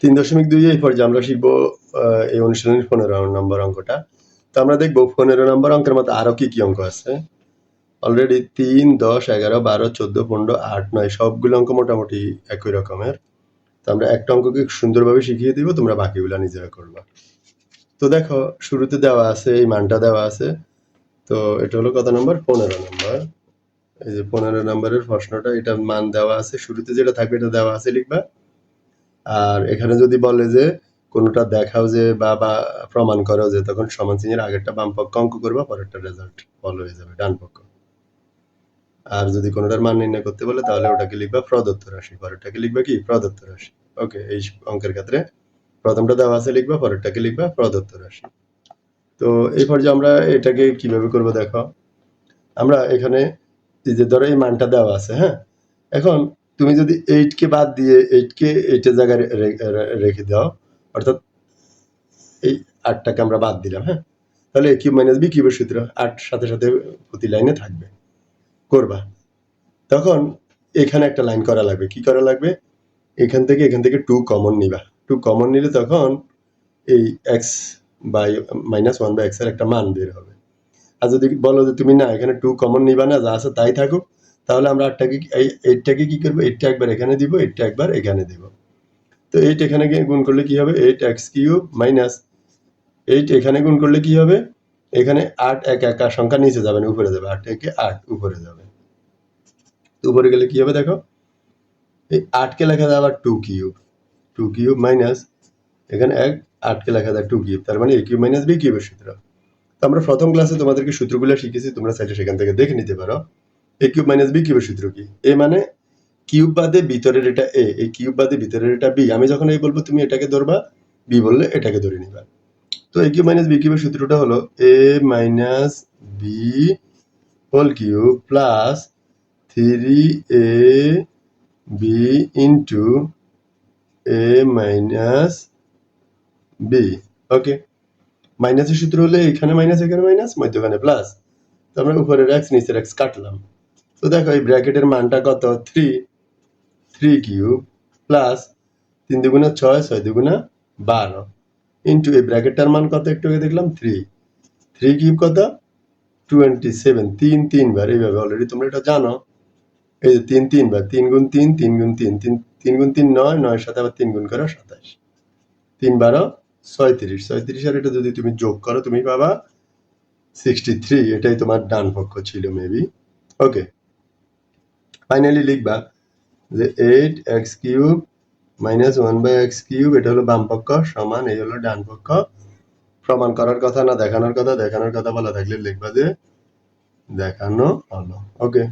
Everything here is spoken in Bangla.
3.2 এই পর্যায়ে আমরা শিখবো এই অনুশীলনের 15 নম্বর অঙ্কটা। তো আমরা দেখবো 15 নম্বর অঙ্কের মতো আরো কি অঙ্ক আছে। অলরেডি 3, 10, 11, 12, 14, 15, 8, 9 সবগুলো অঙ্ক মোটামুটি একই রকমের। তো আমরা একটা অঙ্ককে সুন্দরভাবে শিখিয়ে দিব, তোমরা বাকিগুলা নিজেরা করবা। তো দেখো শুরুতে দেওয়া আছে, এই মানটা দেওয়া আছে। তো এটা হলো কত নম্বর? 15 নম্বর। এই যে 15 নম্বরের প্রশ্নটা, এটা মান দেওয়া আছে, শুরুতে যেটা থাকবে এটা দেওয়া আছে লিখবা। আর এখানে যদি বলে যে কোনটা দেখাও যে বা প্রমাণ করো যে, তখন সমান চিহ্নের আগেরটা বাম পক্ষ অঙ্ক করবা, পরেরটা রেজাল্ট ফলো হয়ে যাবে ডান পক্ষ। আর যদি কোনটার মান নির্ণয় করতে বলে তাহলে ওটাকে লিখবা প্রদত্ত রাশি, পরেরটাকে লিখবা কি? প্রদত্ত রাশি। ওকে, এই অঙ্কের ক্ষেত্রে প্রথমটা দেওয়া আছে লিখবা, পরেরটাকে লিখবা প্রদত্ত রাশি। তো এই পর্যায়ে আমরা এটাকে কিভাবে করব দেখো। আমরা এখানে এই যে ধরো এই মানটা দেওয়া আছে, হ্যাঁ, এখন তুমি যদি 8 কে বাদ দিয়ে 8 কে 8 এর জায়গায় রেখে দাও, অর্থাৎ এই 8টাকে আমরা বাদ দিলাম, হ্যাঁ, তাহলে a কিউব মাইনাস b কিউবের সূত্র 8 সাথে সাথে প্রতি লাইনে থাকবে, করবা। তখন এখানে একটা লাইন করা লাগবে। কি করা লাগবে? এখান থেকে 2 কমন নিবা। 2 কমন নিলে তখন এই x by minus 1 by x এর একটা মান বের হবে। আর যদি বলো যে তুমি না এখানে 2 কমন নিবা না, যা আছে তাই থাকুক, তাহলে আমরা 8টাকে কি করবো? 8টা একবার এখানে দিব, 8টা একবার এখানে দিব। তো 8 এখানে গুণ করলে কি হবে? 8x কিউব মাইনাস 8 এখানে গুণ করলে কি হবে? এখানে 8 এক একা সংখ্যা নিচে যাবে না, উপরে যাবে। 8 একে 8 উপরে যাবে। উপরে গেলে কি হবে দেখো, এই 8 কে লেখা যায় আবার 2 কিউব মাইনাস এখানে 8 কে লেখা যায় 2 কিউব, তার মানে a কিউব মাইনাস b কিউবের সূত্র। তো আমরা প্রথম ক্লাসে তোমাদেরকে সূত্রগুলো শিখেছি, তোমরা চাইলে সেখান থেকে দেখে নিতে পারো। a কিউব মাইনাস b কিউবের সূত্র কি? a মানে কিউব বাদে ভিতরের এটা a, এই কিউব বাদে ভিতরের এটা b। আমি যখন এই বলবো তুমি এটাকে ধরবা, b বললে এটাকে ধরে নিবা। তো a কিউব মাইনাস b কিউবের সূত্রটা হলো a minus b whole cube plus 3ab into a minus b। Okay, মাইনাসের সূত্র হলে এখানে মাইনাস এখানে মাইনাস, মধ্যখানে প্লাস। তো আমরা উপরের x নিচের x কাটলাম। তো দেখো এই ব্র্যাকেটের মানটা কত? 3 কিউব প্লাস 3 দুগুণা 6, 6 দুগুণা 12 ইন্টু এই ব্র্যাকেটটার মান কত একটু আগে দেখলাম 3 কিউব কত? 27। 3 বার এইভাবে অলরেডি তোমরা এটা জানো। এই যে 3 বার, 3 গুণ 3, 3 গুণ 3, 3 গুণ 3 9, 9 সাথে আবার 3 গুণ করো 27, 3 12 36, 36 আর এটা যদি তুমি যোগ করো তুমি পাবা 63। এটাই তোমার ডান পক্ষ ছিল মেবি। ওকে, ফাইনালি লিখবা যে 8x cube minus 1 by x cube, এটা হলো বাম পক্ষ, সমান এই হলো ডান পক্ষ। প্রমাণ করার কথা না দেখানোর কথা? দেখানোর কথা বলা থাকলে লিখবা যে দেখানো হলো। ওকে।